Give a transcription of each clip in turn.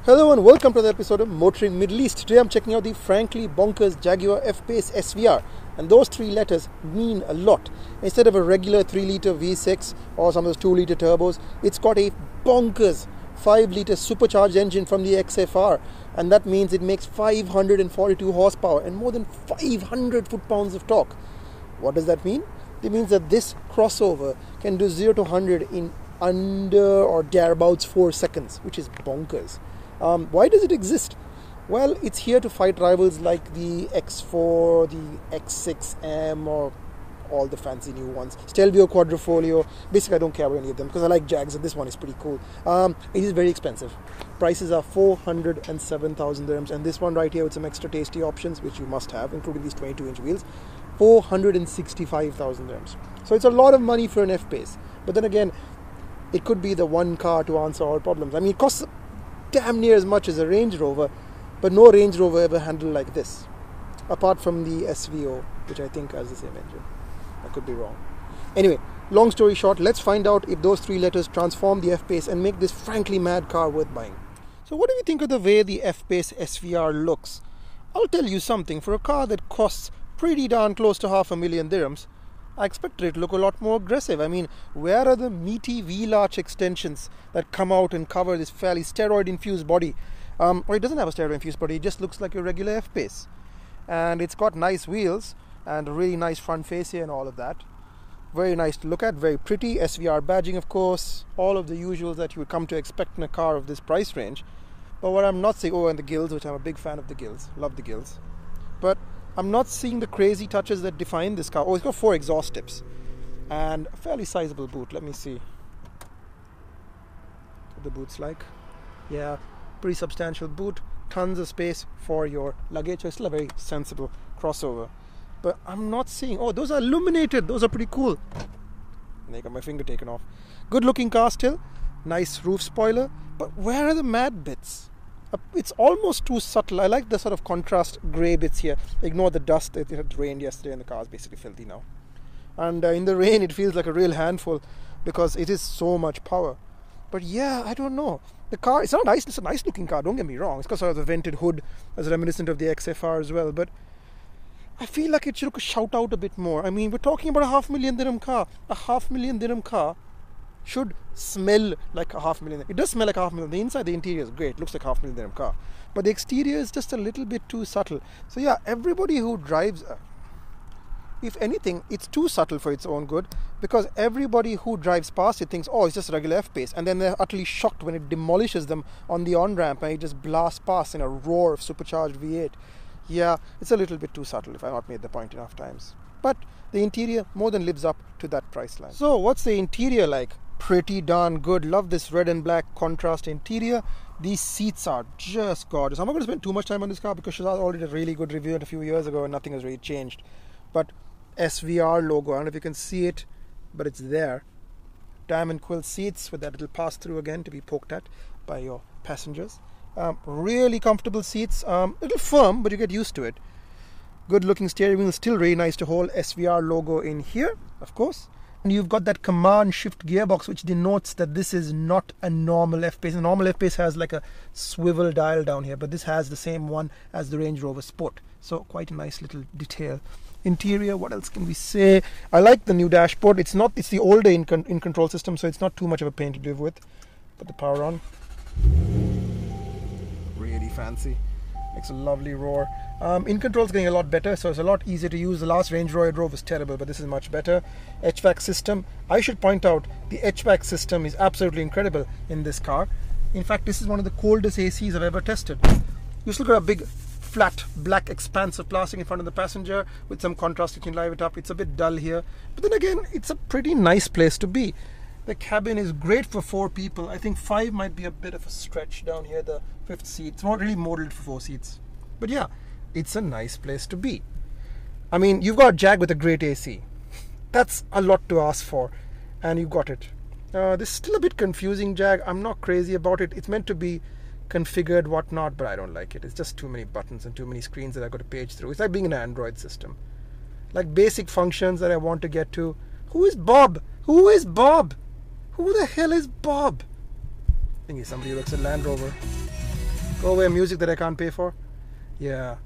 Hello and welcome to the episode of Motoring Middle East. Today I'm checking out the frankly bonkers Jaguar F-Pace SVR, and those three letters mean a lot. Instead of a regular 3-litre V6 or some of those 2-litre turbos, it's got a bonkers 5-litre supercharged engine from the XFR, and that means it makes 542 horsepower and more than 500 foot-pounds of torque. What does that mean? It means that this crossover can do 0 to 100 in under or thereabouts 4 seconds, which is bonkers. Why does it exist? Well, it's here to fight rivals like the X4, the X6M, or all the fancy new ones. Stelvio Quadrifoglio. Basically, I don't care about any of them because I like Jags, and this one is pretty cool. It is very expensive. Prices are 407,000 dirhams, and this one right here with some extra tasty options, which you must have, including these 22-inch wheels, 465,000 dirhams. So it's a lot of money for an F-Pace. But then again, it could be the one car to answer all problems. I mean, it costs damn near as much as a Range Rover, but no Range Rover ever handled like this, apart from the SVO, which I think has the same engine. I could be wrong. Anyway, long story short, let's find out if those three letters transform the F-Pace and make this frankly mad car worth buying. So what do you think of the way the F-Pace SVR looks? I'll tell you something, for a car that costs pretty darn close to 500,000 dirhams, I expected it to look a lot more aggressive. I mean, where are the meaty wheel arch extensions that come out and cover this fairly steroid-infused body? Well, it doesn't have a steroid-infused body, it just looks like a regular F-Pace. And it's got nice wheels and a really nice front fascia and all of that. Very nice to look at, very pretty. SVR badging, of course, all of the usuals that you would come to expect in a car of this price range. But what I'm not seeing, and the gills, which I'm a big fan of the gills, love the gills. But I'm not seeing the crazy touches that define this car. Oh, it's got 4 exhaust tips and a fairly sizable boot. Let me see what the boot's like. Yeah, pretty substantial boot, tons of space for your luggage. So it's still a very sensible crossover. But I'm not seeing, those are illuminated. Those are pretty cool. And I got my finger taken off. Good looking car still. Nice roof spoiler. But where are the mad bits? It's almost too subtle. I like the sort of contrast grey bits here. Ignore the dust. It had rained yesterday and the car is basically filthy now. And in the rain it feels like a real handful because it is so much power. But yeah, I don't know. The car, it's not nice. It's a nice looking car, don't get me wrong. It's got sort of the vented hood as reminiscent of the XFR as well. But I feel like it should shout out a bit more. I mean, we're talking about a 500,000 dirham car. A 500,000 dirham car should smell like a 500,000. It does smell like a 500,000. The inside, the interior is great. It looks like a 500,000 dirham car. But the exterior is just a little bit too subtle. So yeah, everybody who drives, if anything, it's too subtle for its own good, because everybody who drives past it thinks, it's just a regular F-Pace, and then they're utterly shocked when it demolishes them on the on-ramp and it just blasts past in a roar of supercharged V8. Yeah, it's a little bit too subtle if I've not made the point enough times. But the interior more than lives up to that price line. So what's the interior like? Pretty darn good. Love this red and black contrast interior. These seats are just gorgeous. I'm not going to spend too much time on this car because Shahzad already did a really good review a few years ago and nothing has really changed. But SVR logo, I don't know if you can see it, but it's there. Diamond quill seats with that little pass-through again to be poked at by your passengers. Really comfortable seats. A little firm, but you get used to it. Good looking steering wheel, still really nice to hold. SVR logo in here, of course. And you've got that command shift gearbox, which denotes that this is not a normal F-Pace. A normal F-Pace has like a swivel dial down here, but this has the same one as the Range Rover Sport. So quite a nice little detail. Interior, what else can we say? I like the new dashboard. It's the older in-control system, so it's not too much of a pain to live with. Put the power on. Really fancy. Makes a lovely roar. In-control is getting a lot better, so it's a lot easier to use. The last Range Rover I drove was terrible, but this is much better. HVAC system. I should point out the HVAC system is absolutely incredible in this car. In fact, this is one of the coldest ACs I've ever tested. You still got a big, flat, black expanse of plastic in front of the passenger with some contrast. You can live it up. It's a bit dull here, but then again, it's a pretty nice place to be. The cabin is great for 4 people. I think 5 might be a bit of a stretch down here, the 5th seat. It's not really modeled for 4 seats. But yeah, it's a nice place to be. I mean, you've got a Jag with a great AC. That's a lot to ask for, and you've got it. This is still a bit confusing Jag. I'm not crazy about it. It's meant to be configured, whatnot, but I don't like it. It's just too many buttons and too many screens that I've got to page through. It's like being an Android system. Like basic functions that I want to get to. Who is Bob? Who is Bob? Who the hell is Bob? I think he's somebody who looks at Land Rover. Go away, music that I can't pay for. Yeah.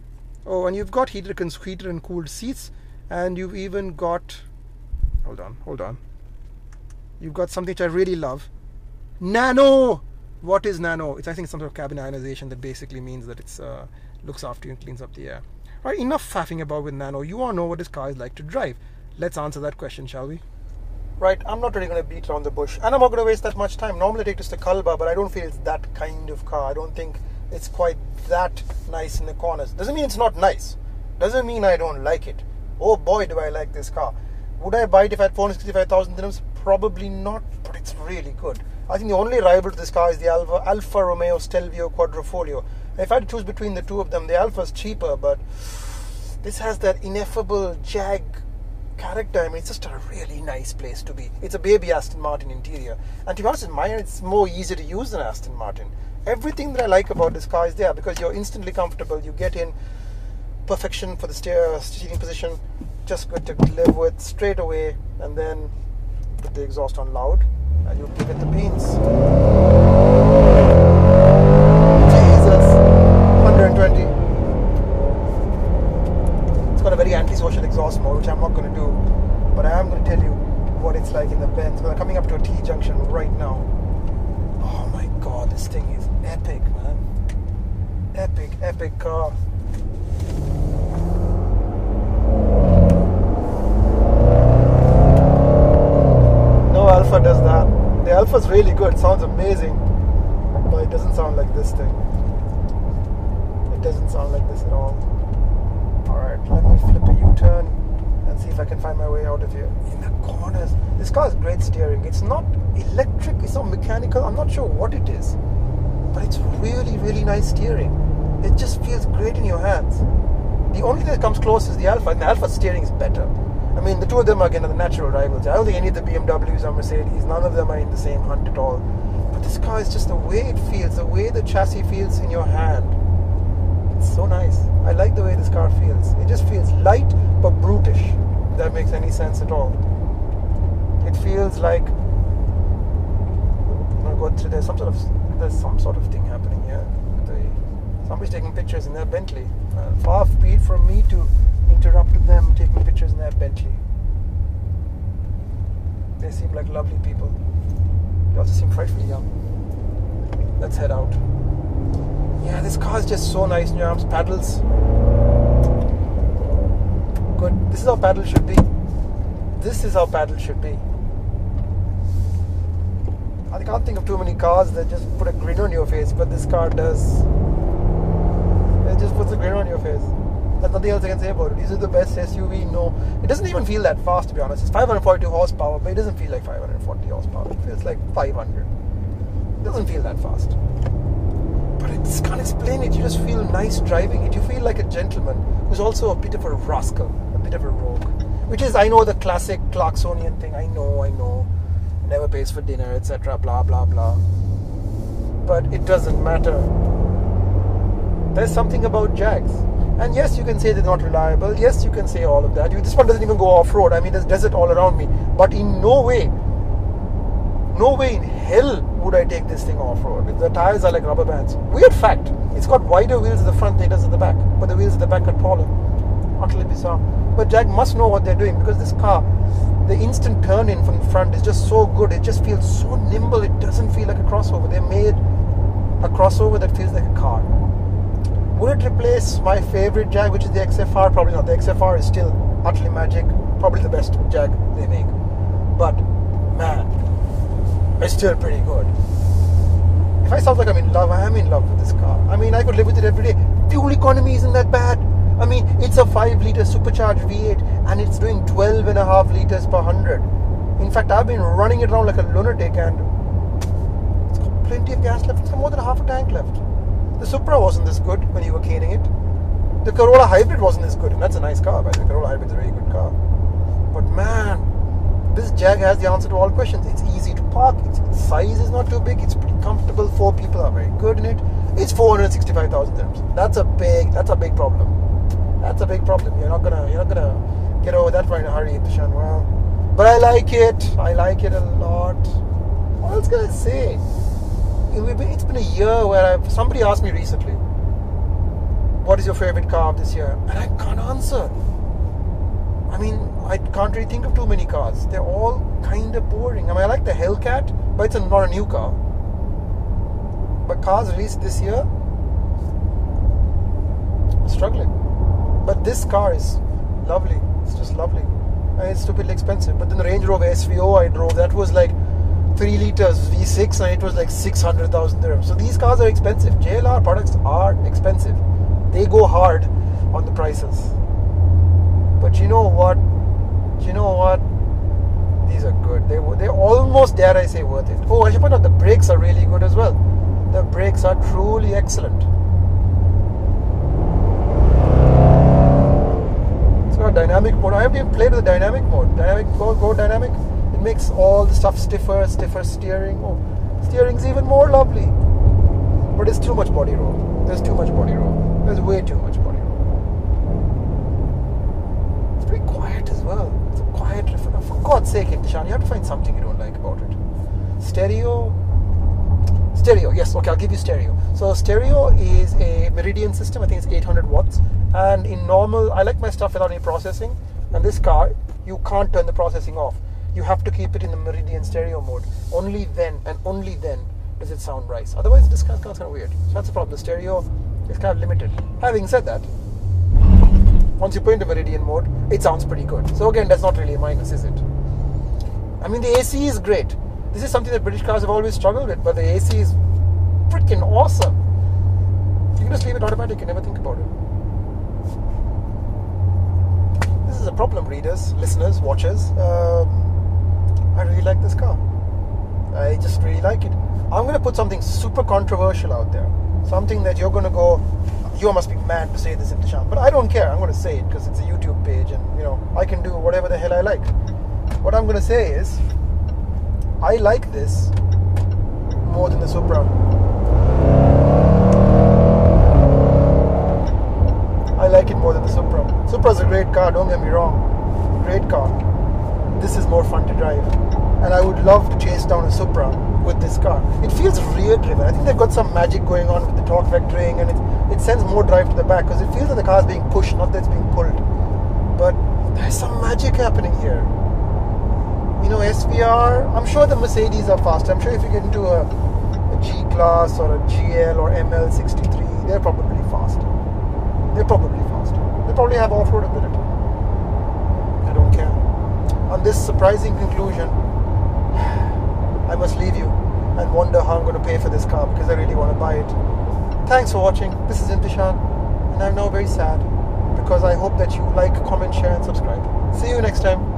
Oh, and you've got heated and cooled seats, and you've even got, hold on. You've got something which I really love. Nano! What is Nano? It's, I think, some sort of cabin ionization that basically means that it's looks after you and cleans up the air. Right, enough faffing about with Nano. You all know what this car is like to drive. Let's answer that question, shall we? Right, I'm not really going to beat around the bush, and I'm not going to waste that much time. Normally I take this to Kalba, but I don't feel it's that kind of car. I don't think it's quite that nice in the corners. Doesn't mean it's not nice. Doesn't mean I don't like it. Oh boy, do I like this car. Would I buy it if I had 465,000 dirhams? Probably not, but it's really good. I think the only rival to this car is the Alfa Romeo Stelvio Quadrifoglio. If I had to choose between the two of them, the Alfa's cheaper, but this has that ineffable Jag character. I mean, it's just a really nice place to be. It's a baby Aston Martin interior, and to be honest, in mine, it's more easy to use than Aston Martin. Everything that I like about this car is there because you're instantly comfortable. You get in, perfection for the seating position, just good to live with straight away, and then put the exhaust on loud, and you give it the beans. Jesus, 120. It's got a very antisocial exhaust mode, which I'm not going to do, but I am going to tell you what it's like in the Benz. We're coming up to a T-junction right now. Oh my God, this thing is epic, man. Epic car. No Alfa does that. The Alfa's really good, sounds amazing, but it doesn't sound like this thing. It doesn't sound like this at all. Alright, let me flip a U-turn and see if I can find my way out of here. In the corners, this car has great steering. It's not electric, it's not mechanical, I'm not sure what it is, but it's really nice steering. It just feels great in your hands. The only thing that comes close is the Alfa, and the Alfa steering is better. I mean, the two of them are again the natural rivals. I don't think any of the BMWs or Mercedes, none of them are in the same hunt at all. But this car is just the way it feels, the way the chassis feels in your hand. It's so nice. I like the way this car feels. It just feels light but brutish, if that makes any sense at all. It feels like, I'm gonna go through, there's some sort of thing happening here. Somebody's taking pictures in their Bentley. Far be it from me to interrupt them taking pictures in their Bentley. They seem like lovely people. They also seem frightfully young. Let's head out. Yeah, this car is just so nice in your arms. Paddles. Good. This is how paddles should be. This is how paddles should be. I can't think of too many cars that just put a grin on your face, but this car does. It just puts a grin on your face. There's nothing else I can say about it. Is it the best SUV? No. It doesn't even feel that fast, to be honest. It's 542 horsepower, but it doesn't feel like 540 horsepower. It feels like 500. It doesn't feel that fast. But I just can't explain it. You just feel nice driving it. You feel like a gentleman who's also a bit of a rascal, a bit of a rogue. Which is, I know, the classic Clarksonian thing. I know. Never pays for dinner, etc. Blah, blah, blah. But it doesn't matter. There's something about Jags. And yes, you can say they're not reliable. Yes, you can say all of that. This one doesn't even go off-road. I mean, there's desert all around me. But in no way in hell would I take this thing off-road. The tires are like rubber bands. Weird fact. It's got wider wheels at the front than it does at the back. But the wheels at the back are taller. Utterly bizarre. But Jag must know what they're doing, because this car, the instant turn-in from the front is just so good. It just feels so nimble. It doesn't feel like a crossover. They made a crossover that feels like a car. Would it replace my favorite Jag, which is the XFR? Probably not. The XFR is still utterly magic. Probably the best Jag they make. But, man, it's still pretty good. If I sound like I'm in love, I am in love with this car. I mean, I could live with it every day. Fuel economy isn't that bad. I mean, it's a 5-litre supercharged V8 and it's doing 12.5 litres per 100. In fact, I've been running it around like a lunatic and it's got plenty of gas left. It's got more than half a tank left. The Supra wasn't this good when you were caning it. The Corolla Hybrid wasn't this good, and that's a nice car, by the way. The Corolla Hybrid is a very good car. But man, this Jag has the answer to all questions. It's easy to park, its size is not too big, it's pretty comfortable, 4 people are very good in it. It's 465,000 dirhams. That's a big problem. That's a big problem. You're not gonna get over that in a hurry, Tishan. Well, but I like it a lot. What else can I say? it's been a year where somebody asked me recently, what is your favorite car of this year? And I can't answer. I mean, I can't really think of too many cars. They're all kind of boring. I mean, I like the Hellcat, but it's not a new car. But cars released this year, I'm struggling. But this car is lovely. It's just lovely. And it's stupidly expensive. But then the Range Rover SVO I drove, that was like 3 liters V6 and it was like 600,000 dirhams. So these cars are expensive. JLR products are expensive. They go hard on the prices. But you know what? These are good. They're almost, dare I say, worth it. Oh, I should point out the brakes are really good as well. The brakes are truly excellent. It's got dynamic mode. I haven't even played with the dynamic mode. Go dynamic. It makes all the stuff stiffer steering. Oh, steering's even more lovely. But it's too much body roll. There's too much body roll. There's way too much body roll. It's pretty quiet as well. It's a quiet. For God's sake, Imtishan, you have to find something you don't like about it. Stereo, yes, okay, I'll give you stereo. So stereo is a Meridian system. I think it's 800 watts. And in normal, I like my stuff without any processing. And this car, you can't turn the processing off. You have to keep it in the Meridian stereo mode. Only then and only then does it sound right. Otherwise, this sounds kind of weird. So that's the problem. The stereo is kind of limited. Having said that, once you put into Meridian mode, it sounds pretty good. So again, that's not really a minus, is it? I mean, the AC is great. This is something that British cars have always struggled with, but the AC is freaking awesome. You can just leave it automatic and never think about it. This is a problem, readers, listeners, watchers. I really like this car. I just really like it. I'm going to put something super controversial out there. Something that you're going to go, you must be mad to say this, Imtishan. But I don't care. I'm going to say it because it's a YouTube page and, I can do whatever the hell I like. What I'm going to say is, I like this more than the Supra. I like it more than the Supra. Supra's a great car, don't get me wrong. Great car. This is more fun to drive. And I would love to chase down a Supra with this car. It feels rear driven. I think they've got some magic going on with the torque vectoring, and it sends more drive to the back because it feels like the car is being pushed, not that it's being pulled. But there's some magic happening here. SVR, I'm sure the Mercedes are faster. I'm sure if you get into a G-Class or a GL or ML63, they're probably faster. They probably have off-road ability. I don't care. On this surprising conclusion, I must leave you and wonder how I'm going to pay for this car because I really want to buy it. Thanks for watching. This is Imtishan, and I'm now very sad because I hope that you like, comment, share, and subscribe. See you next time.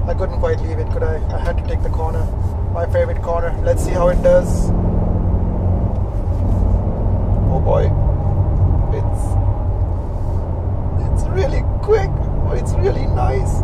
I couldn't quite leave it, could I? I had to take the corner. My favorite corner. Let's see how it does. Oh boy. It's really quick. It's really nice.